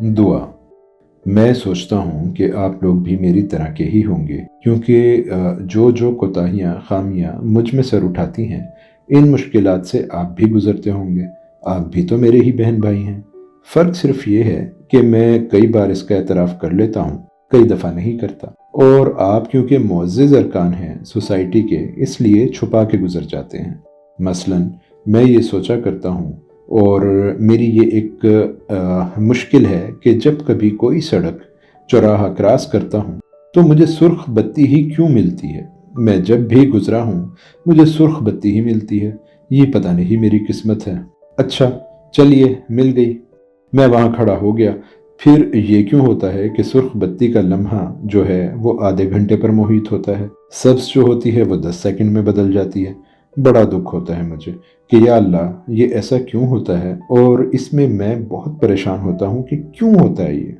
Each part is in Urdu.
دعا۔ میں سوچتا ہوں کہ آپ لوگ بھی میری طرح کے ہی ہوں گے، کیونکہ جو کوتاہیاں خامیاں مجھ میں سر اٹھاتی ہیں، ان مشکلات سے آپ بھی گزرتے ہوں گے۔ آپ بھی تو میرے ہی بہن بھائی ہیں۔ فرق صرف یہ ہے کہ میں کئی بار اس کا اعتراف کر لیتا ہوں، کئی دفعہ نہیں کرتا، اور آپ کیونکہ معزز ارکان ہیں سوسائٹی کے، اس لیے چھپا کے گزر جاتے ہیں۔ مثلاً میں یہ سوچا کرتا ہوں، اور میری یہ ایک مشکل ہے کہ جب کبھی کوئی سڑک چوراہا کراس کرتا ہوں تو مجھے سرخ بتی ہی کیوں ملتی ہے۔ میں جب بھی گزرا ہوں مجھے سرخ بتی ہی ملتی ہے۔ یہ پتہ نہیں میری قسمت ہے۔ اچھا چلیے، مل گئی۔ میں وہاں کھڑا ہو گیا۔ پھر یہ کیوں ہوتا ہے کہ سرخ بتی کا لمحہ جو ہے وہ آدھے گھنٹے پر محیط ہوتا ہے، سبز جو ہوتی ہے وہ 10 سیکنڈ میں بدل جاتی ہے۔ بڑا دکھ ہوتا ہے مجھے کہ یا اللہ یہ ایسا کیوں ہوتا ہے، اور اس میں بہت پریشان ہوتا ہوں کہ کیوں ہوتا ہے یہ۔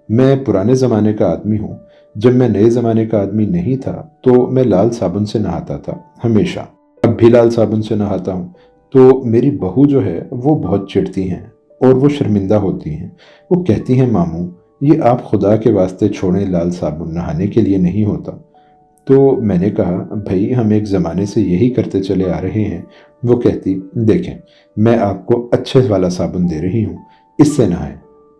میں پرانے زمانے کا آدمی ہوں۔ جب میں نئے زمانے کا آدمی نہیں تھا تو میں لال صابن سے نہاتا تھا ہمیشہ۔ اب بھی لال صابن سے نہاتا ہوں۔ تو میری بہو جو ہے وہ بہت چڑھتی ہیں اور وہ شرمندہ ہوتی ہیں۔ وہ کہتی ہیں ماموں یہ آپ خدا کے واسطے چھوڑیں، لال صابن نہانے کے لیے نہیں ہوتا۔ تو میں نے کہا بھائی ہم ایک زمانے سے یہی کرتے چلے آ رہے ہیں۔ وہ کہتی دیکھیں میں آپ کو اچھے والا صابن دے رہی ہوں، اس سے نہائیں۔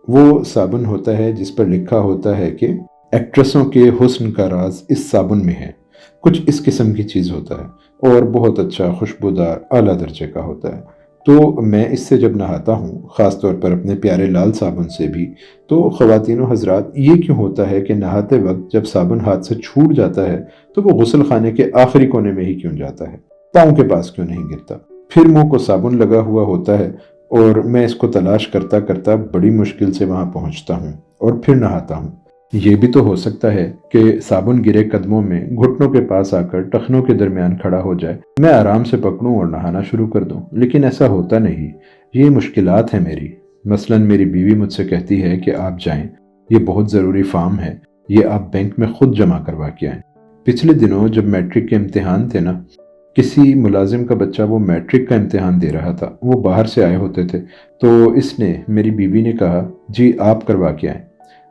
وہ صابن ہوتا ہے جس پر لکھا ہوتا ہے کہ ایکٹریسوں کے حسن کا راز اس صابن میں ہے، کچھ اس قسم کی چیز ہوتا ہے، اور بہت اچھا خوشبودار اعلیٰ درجے کا ہوتا ہے۔ تو میں اس سے جب نہاتا ہوں، خاص طور پر اپنے پیارے لال صابن سے بھی، تو خواتین و حضرات یہ کیوں ہوتا ہے کہ نہاتے وقت جب صابن ہاتھ سے چھوٹ جاتا ہے تو وہ غسل خانے کے آخری کونے میں ہی کیوں جاتا ہے، پاؤں کے پاس کیوں نہیں گرتا؟ پھر منہ کو صابن لگا ہوا ہوتا ہے، اور میں اس کو تلاش کرتا کرتا بڑی مشکل سے وہاں پہنچتا ہوں اور پھر نہاتا ہوں۔ یہ بھی تو ہو سکتا ہے کہ صابن گرے قدموں میں گھٹنوں کے پاس آ کر ٹخنوں کے درمیان کھڑا ہو جائے، میں آرام سے پکڑوں اور نہانا شروع کر دوں، لیکن ایسا ہوتا نہیں۔ یہ مشکلات ہیں میری۔ مثلاً میری بیوی مجھ سے کہتی ہے کہ آپ جائیں، یہ بہت ضروری فارم ہے، یہ آپ بینک میں خود جمع کروا کے آئیں۔ پچھلے دنوں جب میٹرک کے امتحان تھے نا، کسی ملازم کا بچہ وہ میٹرک کا امتحان دے رہا تھا، وہ باہر سے آئے ہوتے تھے، تو اس نے میری بیوی نے کہا جی آپ کروا کے آئیں،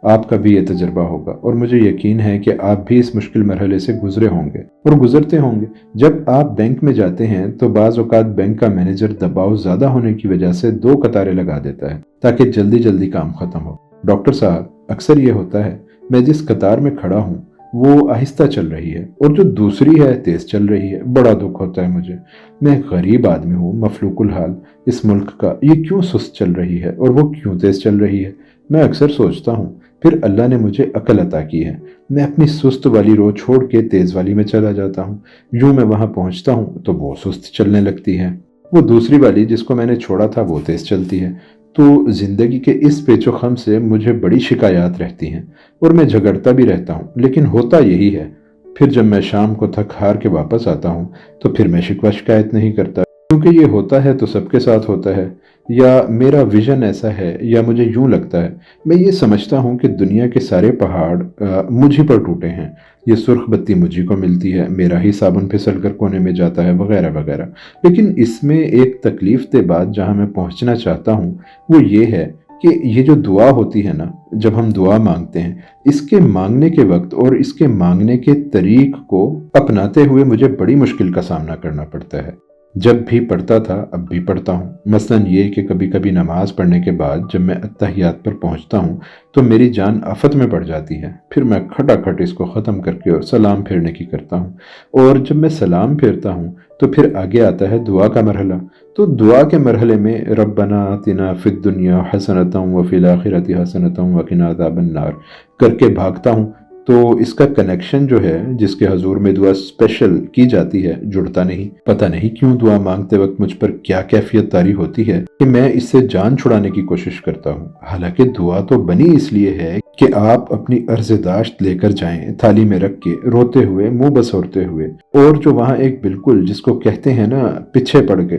آپ کا بھی یہ تجربہ ہوگا، اور مجھے یقین ہے کہ آپ بھی اس مشکل مرحلے سے گزرے ہوں گے اور گزرتے ہوں گے۔ جب آپ بینک میں جاتے ہیں تو بعض اوقات بینک کا مینیجر دباؤ زیادہ ہونے کی وجہ سے 2 قطاریں لگا دیتا ہے تاکہ جلدی جلدی کام ختم ہو۔ ڈاکٹر صاحب اکثر یہ ہوتا ہے، میں جس قطار میں کھڑا ہوں وہ آہستہ چل رہی ہے اور جو دوسری ہے تیز چل رہی ہے۔ بڑا دکھ ہوتا ہے مجھے۔ میں ایک غریب آدمی ہوں، مفلوق الحال اس ملک کا، یہ کیوں سست چل رہی ہے اور وہ کیوں تیز چل رہی ہے؟ میں اکثر سوچتا ہوں۔ پھر اللہ نے مجھے عقل عطا کی ہے، میں اپنی سست والی رو چھوڑ کے تیز والی میں چلا جاتا ہوں۔ یوں میں وہاں پہنچتا ہوں تو وہ سست چلنے لگتی ہے، وہ دوسری والی جس کو میں نے چھوڑا تھا وہ تیز چلتی ہے۔ تو زندگی کے اس پیچ و خم سے مجھے بڑی شکایات رہتی ہیں اور میں جھگڑتا بھی رہتا ہوں، لیکن ہوتا یہی ہے۔ پھر جب میں شام کو تھک ہار کے واپس آتا ہوں تو پھر میں شکوہ شکایت نہیں کرتا، کیونکہ یہ ہوتا ہے تو سب کے ساتھ ہوتا ہے، یا میرا ویژن ایسا ہے، یا مجھے یوں لگتا ہے۔ میں یہ سمجھتا ہوں کہ دنیا کے سارے پہاڑ مجھے پر ٹوٹے ہیں، یہ سرخ بتی مجھے کو ملتی ہے، میرا ہی صابن پھسل کر کونے میں جاتا ہے، وغیرہ وغیرہ۔ لیکن اس میں ایک تکلیف دہ بات جہاں میں پہنچنا چاہتا ہوں وہ یہ ہے کہ یہ جو دعا ہوتی ہے نا، جب ہم دعا مانگتے ہیں، اس کے مانگنے کے وقت اور اس کے مانگنے کے طریق کو اپناتے ہوئے مجھے بڑی مشکل کا سامنا کرنا پڑتا ہے۔ جب بھی پڑھتا تھا اب بھی پڑھتا ہوں۔ مثلاً یہ کہ کبھی کبھی نماز پڑھنے کے بعد جب میں اتحیات پر پہنچتا ہوں تو میری جان آفت میں پڑ جاتی ہے، پھر میں کھٹا کھٹ اس کو ختم کر کے اور سلام پھیرنے کی کرتا ہوں، اور جب میں سلام پھیرتا ہوں تو پھر آگے آتا ہے دعا کا مرحلہ۔ تو دعا کے مرحلے میں ربنا آتنا فی الدنیا حسنۃ وفی الآخرۃ حسنۃ وقنا عذاب النار کر کے بھاگتا ہوں، تو اس کا کنیکشن جو ہے جس کے حضور میں دعا اسپیشل کی جاتی ہے جڑتا نہیں۔ پتہ نہیں کیوں دعا مانگتے وقت مجھ پر کیا کیفیت طاری ہوتی ہے کہ میں اس سے جان چھڑانے کی کوشش کرتا ہوں۔ حالانکہ دعا تو بنی اس لیے ہے کہ آپ اپنی عرض داشت لے کر جائیں تھالی میں رکھ کے، روتے ہوئے، منہ بسورتے ہوئے، اور جو وہاں ایک بالکل جس کو کہتے ہیں نا پیچھے پڑ کے،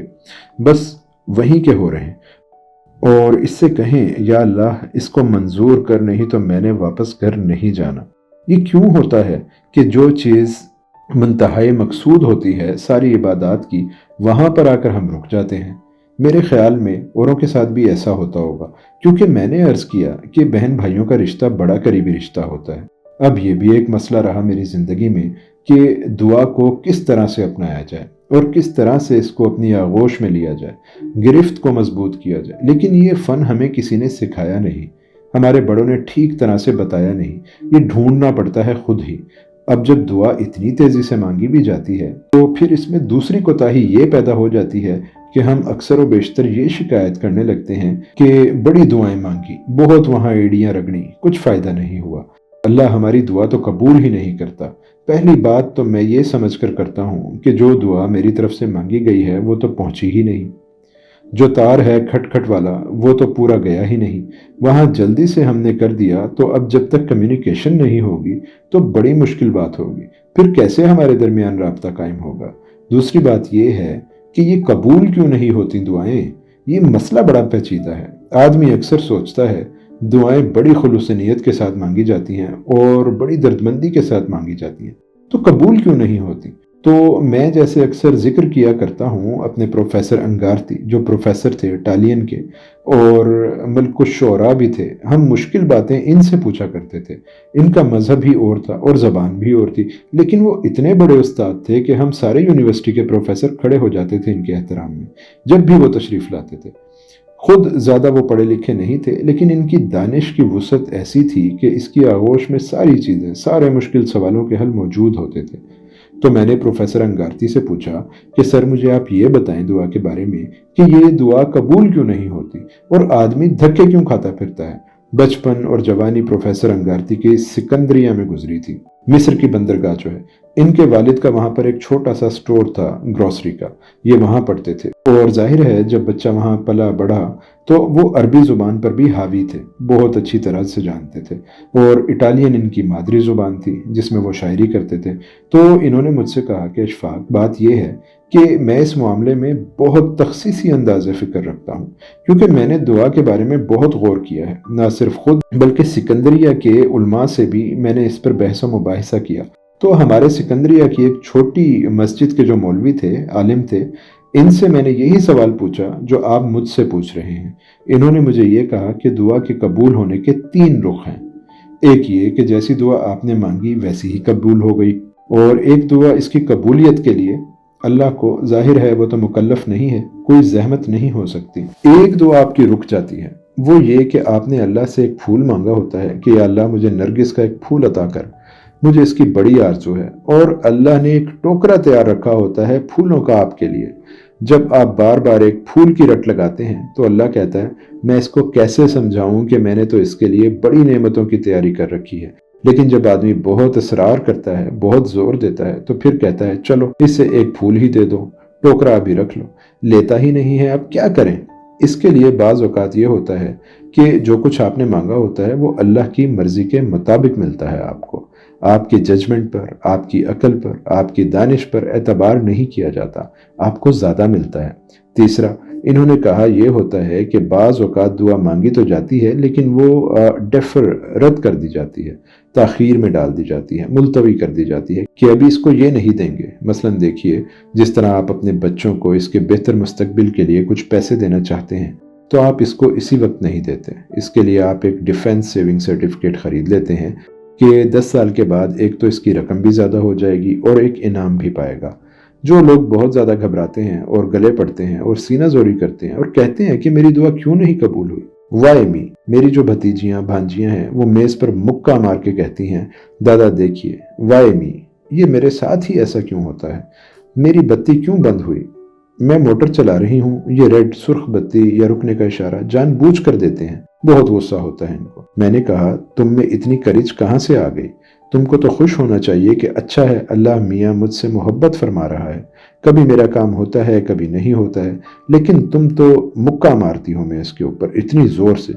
بس وہیں کے ہو رہے ہیں، اور اس سے کہیں یا اللہ اس کو منظور کر، نہیں تو میں نے واپس گھر نہیں جانا۔ یہ کیوں ہوتا ہے کہ جو چیز منتہائی مقصود ہوتی ہے ساری عبادات کی، وہاں پر آ کر ہم رک جاتے ہیں؟ میرے خیال میں اوروں کے ساتھ بھی ایسا ہوتا ہوگا، کیونکہ میں نے عرض کیا کہ بہن بھائیوں کا رشتہ بڑا قریبی رشتہ ہوتا ہے۔ اب یہ بھی ایک مسئلہ رہا میری زندگی میں کہ دعا کو کس طرح سے اپنایا جائے اور کس طرح سے اس کو اپنی آغوش میں لیا جائے، گرفت کو مضبوط کیا جائے۔ لیکن یہ فن ہمیں کسی نے سکھایا نہیں، ہمارے بڑوں نے ٹھیک طرح سے بتایا نہیں، یہ ڈھونڈنا پڑتا ہے خود ہی۔ اب جب دعا اتنی تیزی سے مانگی بھی جاتی ہے تو پھر اس میں دوسری کوتاہی یہ پیدا ہو جاتی ہے کہ ہم اکثر و بیشتر یہ شکایت کرنے لگتے ہیں کہ بڑی دعائیں مانگی، بہت وہاں ایڑیاں رگڑیں، کچھ فائدہ نہیں ہوا، اللہ ہماری دعا تو قبول ہی نہیں کرتا۔ پہلی بات تو میں یہ سمجھ کر کرتا ہوں کہ جو دعا میری طرف سے مانگی گئی ہے وہ تو پہنچی ہی نہیں، جو تار ہے کھٹ کھٹ والا وہ تو پورا گیا ہی نہیں، وہاں جلدی سے ہم نے کر دیا، تو اب جب تک کمیونیکیشن نہیں ہوگی تو بڑی مشکل بات ہوگی، پھر کیسے ہمارے درمیان رابطہ قائم ہوگا؟ دوسری بات یہ ہے کہ یہ قبول کیوں نہیں ہوتی دعائیں؟ یہ مسئلہ بڑا پیچیدہ ہے۔ آدمی اکثر سوچتا ہے دعائیں بڑی خلوص نیت کے ساتھ مانگی جاتی ہیں اور بڑی دردمندی کے ساتھ مانگی جاتی ہیں، تو قبول کیوں نہیں ہوتی؟ تو میں جیسے اکثر ذکر کیا کرتا ہوں اپنے پروفیسر انگارتی، جو پروفیسر تھے اٹالین کے اور ملک الشعراء بھی تھے، ہم مشکل باتیں ان سے پوچھا کرتے تھے۔ ان کا مذہب ہی اور تھا اور زبان بھی اور تھی، لیکن وہ اتنے بڑے استاد تھے کہ ہم سارے یونیورسٹی کے پروفیسر کھڑے ہو جاتے تھے ان کے احترام میں جب بھی وہ تشریف لاتے تھے۔ خود زیادہ وہ پڑھے لکھے نہیں تھے، لیکن ان کی دانش کی وسعت ایسی تھی کہ اس کی آغوش میں ساری چیزیں، سارے مشکل سوالوں کے حل موجود ہوتے تھے۔ تو میں نے پروفیسر انگارتی سے پوچھا کہ سر مجھے آپ یہ بتائیں دعا کے بارے میں کہ یہ دعا قبول کیوں نہیں ہوتی اور آدمی دھکے کیوں کھاتا پھرتا ہے؟ بچپن اور جوانی پروفیسر انگارتی کے سکندریہ میں گزری تھی، مصر کی بندرگاہ جو ہے۔ ان کے والد کا وہاں پر ایک چھوٹا سا سٹور تھا گروسری کا، یہ وہاں پڑھتے تھے، اور ظاہر ہے جب بچہ وہاں پلا بڑھا تو وہ عربی زبان پر بھی حاوی تھے، بہت اچھی طرح سے جانتے تھے، اور اٹالین ان کی مادری زبان تھی جس میں وہ شاعری کرتے تھے۔ تو انہوں نے مجھ سے کہا کہ اشفاق بات یہ ہے کہ میں اس معاملے میں بہت تخصیصی انداز فکر رکھتا ہوں، کیونکہ میں نے دعا کے بارے میں بہت غور کیا ہے، نہ صرف خود بلکہ سکندریہ کے علماء سے بھی میں نے اس پر بحث و مباحثہ کیا۔ تو ہمارے سکندریہ کی ایک چھوٹی مسجد کے جو مولوی تھے، عالم تھے، ان سے میں نے یہی سوال پوچھا جو آپ مجھ سے پوچھ رہے ہیں۔ انہوں نے مجھے یہ کہا کہ دعا کے قبول ہونے کے 3 رخ ہیں۔ ایک یہ کہ جیسی دعا آپ نے مانگی ویسی ہی قبول ہو گئی، اور ایک دعا اس کی قبولیت کے لیے اللہ کو، ظاہر ہے وہ تو مکلف نہیں ہے، کوئی زحمت نہیں ہو سکتی، ایک دعا آپ کی رک جاتی ہے، وہ یہ کہ آپ نے اللہ سے ایک پھول مانگا ہوتا ہے کہ یا اللہ مجھے نرگس کا ایک پھول عطا کر، مجھے اس کی بڑی آرزو ہے، اور اللہ نے ایک ٹوکرا تیار رکھا ہوتا ہے پھولوں کا آپ کے لیے۔ جب آپ بار بار ایک پھول کی رٹ لگاتے ہیں تو اللہ کہتا ہے میں اس کو کیسے سمجھاؤں کہ میں نے تو اس کے لیے بڑی نعمتوں کی تیاری کر رکھی ہے۔ لیکن جب آدمی بہت اصرار کرتا ہے، بہت زور دیتا ہے، تو پھر کہتا ہے چلو اس سے ایک پھول ہی دے دو، ٹوکرا ابھی رکھ لو، لیتا ہی نہیں ہے، اب کیا کریں؟ اس کے لیے بعض اوقات یہ ہوتا ہے کہ جو کچھ آپ نے مانگا ہوتا ہے وہ اللہ کی مرضی کے مطابق ملتا ہے آپ کو، آپ کے ججمنٹ پر، آپ کی عقل پر، آپ کی دانش پر اعتبار نہیں کیا جاتا، آپ کو زیادہ ملتا ہے۔ تیسرا انہوں نے کہا یہ ہوتا ہے کہ بعض اوقات دعا مانگی تو جاتی ہے لیکن وہ رد کر دی جاتی ہے، تاخیر میں ڈال دی جاتی ہے، ملتوی کر دی جاتی ہے کہ ابھی اس کو یہ نہیں دیں گے۔ مثلا دیکھیے جس طرح آپ اپنے بچوں کو اس کے بہتر مستقبل کے لیے کچھ پیسے دینا چاہتے ہیں تو آپ اس کو اسی وقت نہیں دیتے، اس کے لیے آپ ایک ڈیفنس سیونگ سرٹیفکیٹ خرید لیتے ہیں کہ 10 سال کے بعد ایک تو اس کی رقم بھی زیادہ ہو جائے گی اور ایک انعام بھی پائے گا۔ جو لوگ بہت زیادہ گھبراتے ہیں اور گلے پڑتے ہیں اور سینہ زوری کرتے ہیں اور کہتے ہیں کہ میری دعا کیوں نہیں قبول ہوئی، وائے می، میری جو بھتیجیاں بھانجیاں ہیں وہ میز پر مکہ مار کے کہتی ہیں دادا دیکھیے، وائے می، یہ میرے ساتھ ہی ایسا کیوں ہوتا ہے، میری بتی کیوں بند ہوئی، میں موٹر چلا رہی ہوں، یہ ریڈ سرخ بتی یا رکنے کا اشارہ جان بوجھ کر دیتے ہیں، بہت غصہ ہوتا ہے ان کو۔ میں نے کہا تم میں اتنی کرج کہاں سے آ گئی؟ تم کو تو خوش ہونا چاہیے کہ اچھا ہے اللہ میاں مجھ سے محبت فرما رہا ہے، کبھی میرا کام ہوتا ہے کبھی نہیں ہوتا ہے، لیکن تم تو مکہ مارتی ہو میں اس کے اوپر اتنی زور سے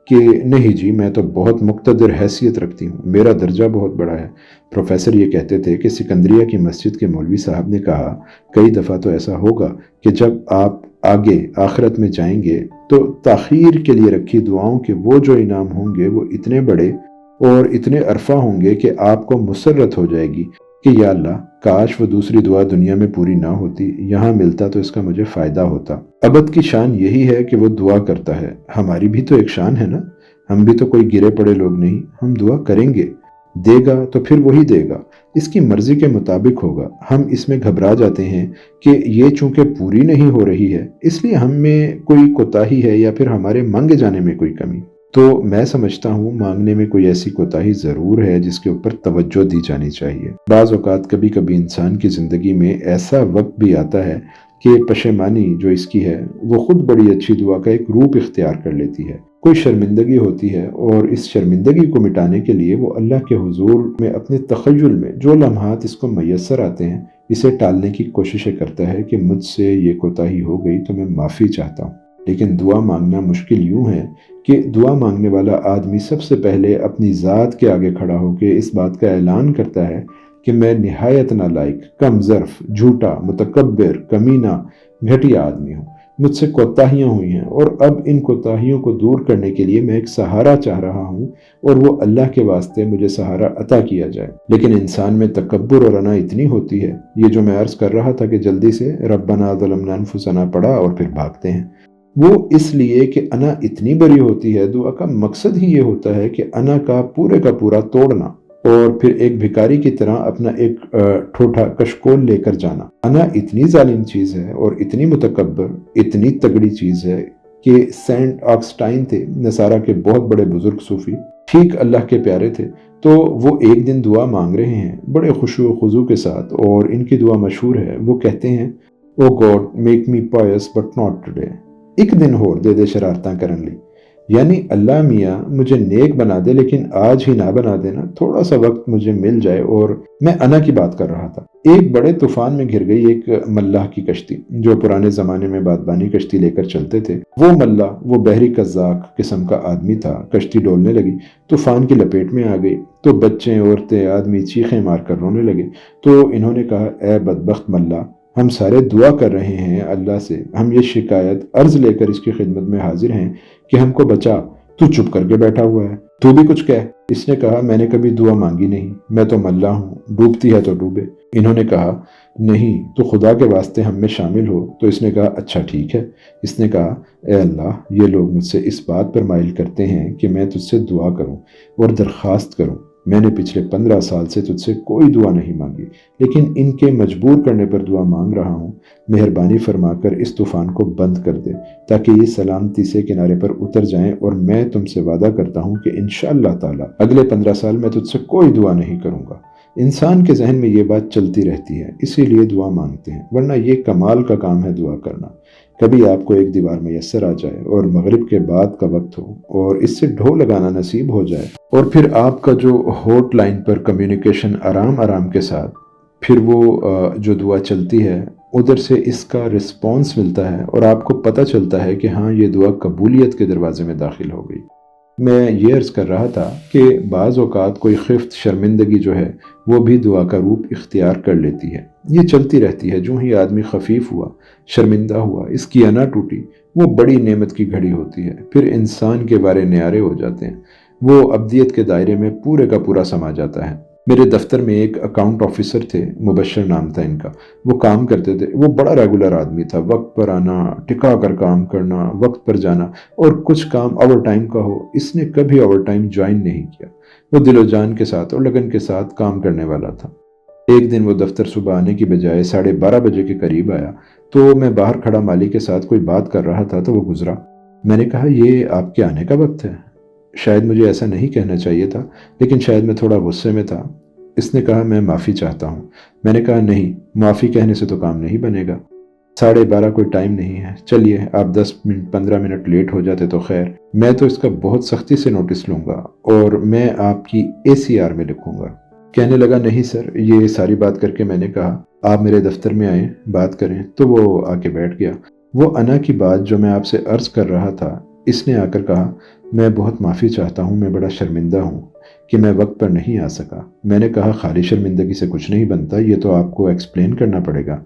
کہ نہیں جی میں تو بہت مقتدر حیثیت رکھتی ہوں، میرا درجہ بہت بڑا ہے۔ پروفیسر یہ کہتے تھے کہ سکندریہ کی مسجد کے مولوی صاحب نے کہا کئی دفعہ تو ایسا ہوگا کہ جب آپ آگے آخرت میں جائیں گے تو تاخیر کے لیے رکھی دعاؤں کے وہ جو انعام ہوں گے وہ اتنے بڑے اور اتنے عرفہ ہوں گے کہ آپ کو مسرت ہو جائے گی کہ یا اللہ کاش وہ دوسری دعا دنیا میں پوری نہ ہوتی، یہاں ملتا تو اس کا مجھے فائدہ ہوتا۔ عبد کی شان یہی ہے کہ وہ دعا کرتا ہے، ہماری بھی تو ایک شان ہے نا، ہم بھی تو کوئی گرے پڑے لوگ نہیں، ہم دعا کریں گے، دے گا تو پھر وہی دے گا، اس کی مرضی کے مطابق ہوگا۔ ہم اس میں گھبرا جاتے ہیں کہ یہ چونکہ پوری نہیں ہو رہی ہے اس لیے ہم میں کوئی کوتاہی ہے یا پھر ہمارے مانگے جانے میں کوئی کمی۔ تو میں سمجھتا ہوں مانگنے میں کوئی ایسی کوتاہی ضرور ہے جس کے اوپر توجہ دی جانی چاہیے۔ بعض اوقات کبھی کبھی انسان کی زندگی میں ایسا وقت بھی آتا ہے کہ پشیمانی جو اس کی ہے وہ خود بڑی اچھی دعا کا ایک روپ اختیار کر لیتی ہے۔ کوئی شرمندگی ہوتی ہے اور اس شرمندگی کو مٹانے کے لیے وہ اللہ کے حضور میں اپنے تخیل میں جو لمحات اس کو میسر آتے ہیں اسے ٹالنے کی کوششیں کرتا ہے کہ مجھ سے یہ کوتاہی ہو گئی تو میں معافی چاہتا ہوں۔ لیکن دعا مانگنا مشکل یوں ہے کہ دعا مانگنے والا آدمی سب سے پہلے اپنی ذات کے آگے کھڑا ہو کے اس بات کا اعلان کرتا ہے کہ میں نہایت نالائق، کم ظرف، جھوٹا، متکبر، کمینہ، گھٹیا آدمی ہوں، مجھ سے کوتاہیاں ہوئی ہیں اور اب ان کوتاہیوں کو دور کرنے کے لیے میں ایک سہارا چاہ رہا ہوں اور وہ اللہ کے واسطے مجھے سہارا عطا کیا جائے۔ لیکن انسان میں تکبر اور انا اتنی ہوتی ہے، یہ جو میں عرض کر رہا تھا کہ جلدی سے ربنا ظلمنا انفسنا پڑھا اور پھر بھاگتے ہیں، وہ اس لیے کہ انا اتنی بڑی ہوتی ہے۔ دعا کا مقصد ہی یہ ہوتا ہے کہ انا کا پورا توڑنا اور پھر ایک بھکاری کی طرح اپنا ایک ٹھوٹا کشکول لے کر جانا۔ انا اتنی ظالم چیز ہے اور اتنی متکبر، اتنی تگڑی چیز ہے کہ سینٹ آگسٹائن تھے، نصارہ کے بہت بڑے بزرگ صوفی، ٹھیک اللہ کے پیارے تھے، تو وہ ایک دن دعا مانگ رہے ہیں بڑے خشوع و خضوع کے ساتھ، اور ان کی دعا مشہور ہے۔ وہ کہتے ہیں oh God make me pious but not today, ایک دن ہور دے دے شرارتاں کرن لی، یعنی اللہ میاں مجھے نیک بنا دے لیکن آج ہی نہ بنا دینا، تھوڑا سا وقت مجھے مل جائے۔ اور میں انا کی بات کر رہا تھا۔ ایک بڑے طوفان میں گر گئی ایک ملاح کی کشتی، جو پرانے زمانے میں بادبانی کشتی لے کر چلتے تھے۔ وہ ملاح، وہ بحری قزاق قسم کا آدمی تھا، کشتی ڈولنے لگی، طوفان کی لپیٹ میں آ گئی، تو بچے، عورتیں، آدمی چیخیں مار کر رونے لگے۔ تو انہوں نے کہا اے بدبخت ملاح، ہم سارے دعا کر رہے ہیں اللہ سے، ہم یہ شکایت عرض لے کر اس کی خدمت میں حاضر ہیں کہ ہم کو بچا، تو چپ کر کے بیٹھا ہوا ہے، تو بھی کچھ کہہ۔ اس نے کہا میں نے کبھی دعا مانگی نہیں، میں تو ملاح ہوں، ڈوبتی ہے تو ڈوبے۔ انہوں نے کہا نہیں تو خدا کے واسطے ہم میں شامل ہو۔ تو اس نے کہا اچھا ٹھیک ہے۔ اس نے کہا اے اللہ، یہ لوگ مجھ سے اس بات پر مائل کرتے ہیں کہ میں تجھ سے دعا کروں اور درخواست کروں، میں نے پچھلے 15 سال سے تجھ سے کوئی دعا نہیں مانگی، لیکن ان کے مجبور کرنے پر دعا مانگ رہا ہوں، مہربانی فرما کر اس طوفان کو بند کر دے تاکہ یہ سلامتی سے کنارے پر اتر جائیں، اور میں تم سے وعدہ کرتا ہوں کہ انشاءاللہ تعالی اگلے 15 سال میں تجھ سے کوئی دعا نہیں کروں گا۔ انسان کے ذہن میں یہ بات چلتی رہتی ہے، اسی لیے دعا مانگتے ہیں، ورنہ یہ کمال کا کام ہے دعا کرنا۔ کبھی آپ کو ایک دیوار میسر آ جائے اور مغرب کے بعد کا وقت ہو اور اس سے ڈھو لگانا نصیب ہو جائے، اور پھر آپ کا جو ہوٹ لائن پر کمیونیکیشن آرام کے ساتھ پھر وہ جو دعا چلتی ہے ادھر سے اس کا رسپانس ملتا ہے اور آپ کو پتہ چلتا ہے کہ ہاں یہ دعا قبولیت کے دروازے میں داخل ہو گئی۔ میں یہ عرض کر رہا تھا کہ بعض اوقات کوئی خفت شرمندگی جو ہے وہ بھی دعا کا روپ اختیار کر لیتی ہے، یہ چلتی رہتی ہے۔ جو ہی آدمی خفیف ہوا، شرمندہ ہوا، اس کی انا ٹوٹی، وہ بڑی نعمت کی گھڑی ہوتی ہے، پھر انسان کے بارے نیارے ہو جاتے ہیں، وہ ابدیت کے دائرے میں پورے کا پورا سما جاتا ہے۔ میرے دفتر میں ایک اکاؤنٹ آفیسر تھے، مبشر نام تھا ان کا، وہ کام کرتے تھے، وہ بڑا ریگولر آدمی تھا، وقت پر آنا، ٹکا کر کام کرنا، وقت پر جانا، اور کچھ کام اوور ٹائم کا ہو، اس نے کبھی اوور ٹائم جوائن نہیں کیا۔ وہ دل و جان کے ساتھ اور لگن کے ساتھ کام کرنے والا تھا۔ ایک دن وہ دفتر صبح آنے کی بجائے 12:30 بجے کے قریب آیا، تو میں باہر کھڑا مالی کے ساتھ کوئی بات کر رہا تھا تو وہ گزرا۔ میں نے کہا یہ آپ کے آنے کا وقت ہے؟ شاید مجھے ایسا نہیں کہنا چاہیے تھا، لیکن شاید میں تھوڑا غصے میں تھا۔ اس نے کہا میں معافی چاہتا ہوں۔ میں نے کہا نہیں، معافی کہنے سے تو کام نہیں بنے گا، 12:30 کوئی ٹائم نہیں ہے، چلیے آپ 10 منٹ 15 منٹ لیٹ ہو جاتے تو خیر، میں تو اس کا بہت سختی سے نوٹس لوں گا اور میں آپ کی ACR میں لکھوں گا۔ کہنے لگا نہیں سر، یہ ساری بات کر کے میں نے کہا آپ میرے دفتر میں آئیں بات کریں، تو وہ آ کے بیٹھ گیا۔ وہ انا کی بات جو میں آپ سے عرض کر رہا تھا، اس نے آ کر کہا میں بہت معافی چاہتا ہوں، میں بڑا شرمندہ ہوں کہ میں وقت پر نہیں آ سکا۔ میں نے کہا خالی شرمندگی سے کچھ نہیں بنتا، یہ تو آپ کو ایکسپلین کرنا پڑے گا۔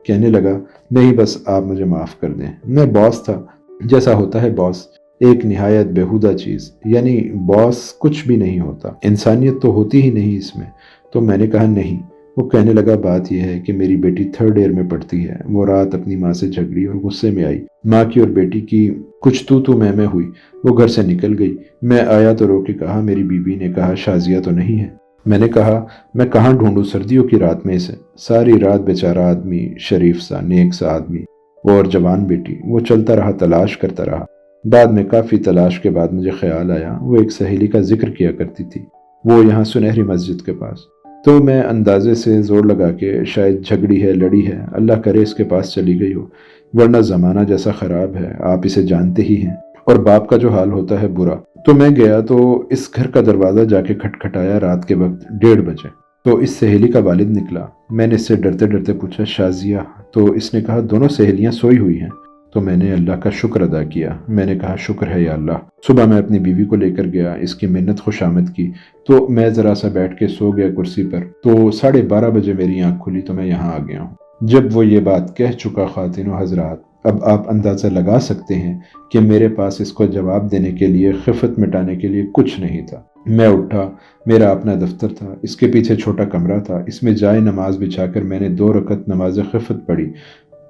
کہنے لگا نہیں بس آپ مجھے معاف کر دیں، میں باس تھا، جیسا ہوتا ہے باس، ایک نہایت بیہودہ چیز، یعنی باس کچھ بھی نہیں ہوتا، انسانیت تو ہوتی ہی نہیں اس میں۔ تو میں نے کہا نہیں، وہ کہنے لگا بات یہ ہے کہ میری بیٹی 3rd ایئر میں پڑھتی ہے، وہ رات اپنی ماں سے جھگڑی اور غصے میں آئی، ماں کی اور بیٹی کی کچھ تو میں ہوئی، وہ گھر سے نکل گئی۔ میں آیا تو رو کے کہا، میری بیوی نے کہا شازیہ تو نہیں ہے۔ میں نے کہا میں کہاں ڈھونڈوں سردیوں کی رات میں اسے، ساری رات بیچارہ آدمی، شریف سا نیک سا آدمی اور جوان بیٹی، وہ چلتا رہا، تلاش کرتا رہا۔ بعد میں کافی تلاش کے بعد مجھے خیال آیا وہ ایک سہیلی کا ذکر کیا کرتی تھی، وہ یہاں سنہری مسجد کے پاس۔ تو میں اندازے سے زور لگا کہ شاید جھگڑی ہے، لڑی ہے، اللہ کرے اس کے پاس چلی گئی ہو، ورنہ زمانہ جیسا خراب ہے، آپ اسے جانتے ہی ہیں، اور باپ کا جو حال ہوتا ہے برا۔ تو میں گیا تو اس گھر کا دروازہ جا کے کھٹکھٹایا رات کے وقت 1:30 بجے۔ تو اس سہیلی کا والد نکلا۔ میں نے اس سے ڈرتے ڈرتے پوچھا شازیہ؟ تو اس نے کہا دونوں سہیلیاں سوئی ہوئی ہیں۔ تو میں نے اللہ کا شکر ادا کیا، میں نے کہا شکر ہے یا اللہ۔ صبح میں اپنی بیوی کو لے کر گیا، اس کی منت خوشامد کی، تو میں ذرا سا بیٹھ کے سو گیا کرسی پر۔ تو 12:30 بجے میری آنکھ کھلی تو میں یہاں آ گیا ہوں۔ جب وہ یہ بات کہہ چکا خواتین و حضرات، اب آپ اندازہ لگا سکتے ہیں کہ میرے پاس اس کو جواب دینے کے لیے، خفت مٹانے کے لیے کچھ نہیں تھا۔ میں اٹھا، میرا اپنا دفتر تھا، اس کے پیچھے چھوٹا کمرہ تھا، اس میں جائے نماز بچھا کر میں نے 2 رکعت نماز خفت پڑھی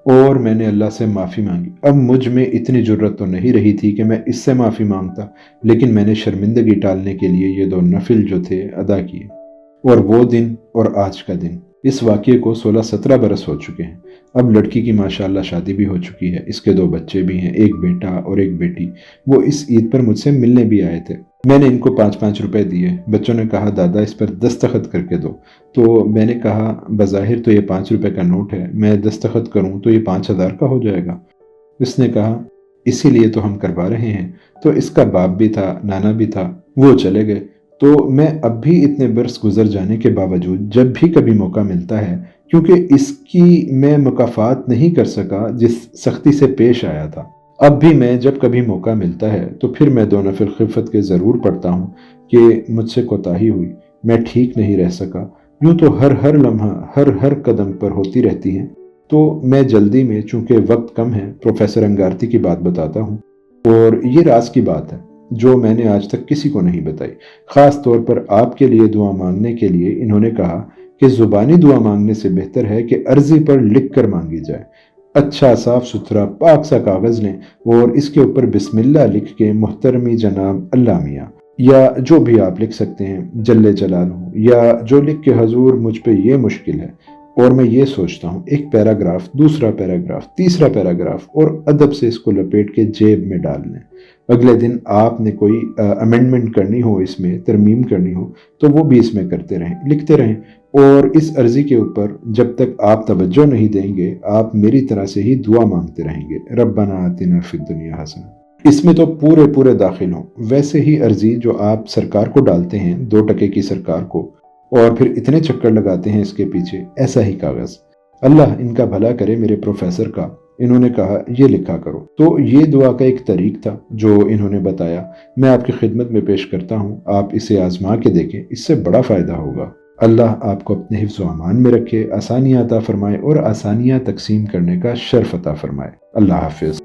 اور میں نے اللہ سے معافی مانگی۔ اب مجھ میں اتنی جرت تو نہیں رہی تھی کہ میں اس سے معافی مانگتا، لیکن میں نے شرمندگی ٹالنے کے لیے یہ 2 نفل جو تھے ادا کیے۔ اور وہ دن اور آج کا دن، اس واقعے کو 16-17 برس ہو چکے ہیں۔ اب لڑکی کی ماشاءاللہ شادی بھی ہو چکی ہے، اس کے 2 بچے بھی ہیں، ایک بیٹا اور ایک بیٹی۔ وہ اس عید پر مجھ سے ملنے بھی آئے تھے۔ میں نے ان کو 5-5 روپے دیے۔ بچوں نے کہا دادا اس پر دستخط کر کے دو۔ تو میں نے کہا بظاہر تو یہ 5 روپے کا نوٹ ہے، میں دستخط کروں تو یہ 5,000 کا ہو جائے گا۔ اس نے کہا اسی لیے تو ہم کروا رہے ہیں۔ تو اس کا باپ بھی تھا، نانا بھی تھا، وہ چلے گئے۔ تو میں اب بھی اتنے برس گزر جانے کے باوجود جب بھی کبھی موقع ملتا ہے، کیونکہ اس کی میں مکافات نہیں کر سکا جس سختی سے پیش آیا تھا، اب بھی میں جب کبھی موقع ملتا ہے تو پھر میں 2 نفل خفت کے ضرور پڑھتا ہوں کہ مجھ سے کوتاہی ہوئی، میں ٹھیک نہیں رہ سکا۔ یوں تو ہر لمحہ، ہر قدم پر ہوتی رہتی ہیں۔ تو میں جلدی میں، چونکہ وقت کم ہے، پروفیسر انگارتی کی بات بتاتا ہوں، اور یہ راز کی بات ہے جو میں نے آج تک کسی کو نہیں بتائی۔ خاص طور پر آپ کے لیے دعا مانگنے کے لیے انہوں نے کہا کہ زبانی دعا مانگنے سے بہتر ہے کہ عرضی پر لکھ کر مانگی جائے۔ اچھا صاف ستھرا پاک سا کاغذ لیں اور اس کے اوپر بسم اللہ لکھ کے محترمی جناب اللہ میاں، یا جو بھی آپ لکھ سکتے ہیں، جل جلالہ، یا جو لکھ کے حضور مجھ پہ یہ مشکل ہے اور میں یہ سوچتا ہوں، ایک پیراگراف، دوسرا پیراگراف، تیسرا پیراگراف، اور ادب سے اس کو لپیٹ کے جیب میں ڈال لیں۔ اگلے دن آپ نے کوئی امینڈمنٹ کرنی ہو، اس میں ترمیم کرنی ہو، تو وہ بھی اس میں کرتے رہیں، لکھتے رہیں، اور اس عرضی کے اوپر جب تک آپ توجہ نہیں دیں گے، آپ میری طرح سے ہی دعا مانگتے رہیں گے، ربنا آتنا فی الدنیا حسنہ۔ اس میں تو پورے داخل ہوں۔ ویسے ہی عرضی جو آپ سرکار کو ڈالتے ہیں، 2 ٹکے کی سرکار کو، اور پھر اتنے چکر لگاتے ہیں اس کے پیچھے، ایسا ہی کاغذ۔ اللہ ان کا بھلا کرے میرے پروفیسر کا، انہوں نے کہا یہ لکھا کرو۔ تو یہ دعا کا ایک طریق تھا جو انہوں نے بتایا، میں آپ کی خدمت میں پیش کرتا ہوں، آپ اسے آزما کے دیکھیں، اس سے بڑا فائدہ ہوگا۔ اللہ آپ کو اپنے حفظ و امان میں رکھے، آسانیاں عطا فرمائے اور آسانیاں تقسیم کرنے کا شرف عطا فرمائے۔ اللہ حافظ۔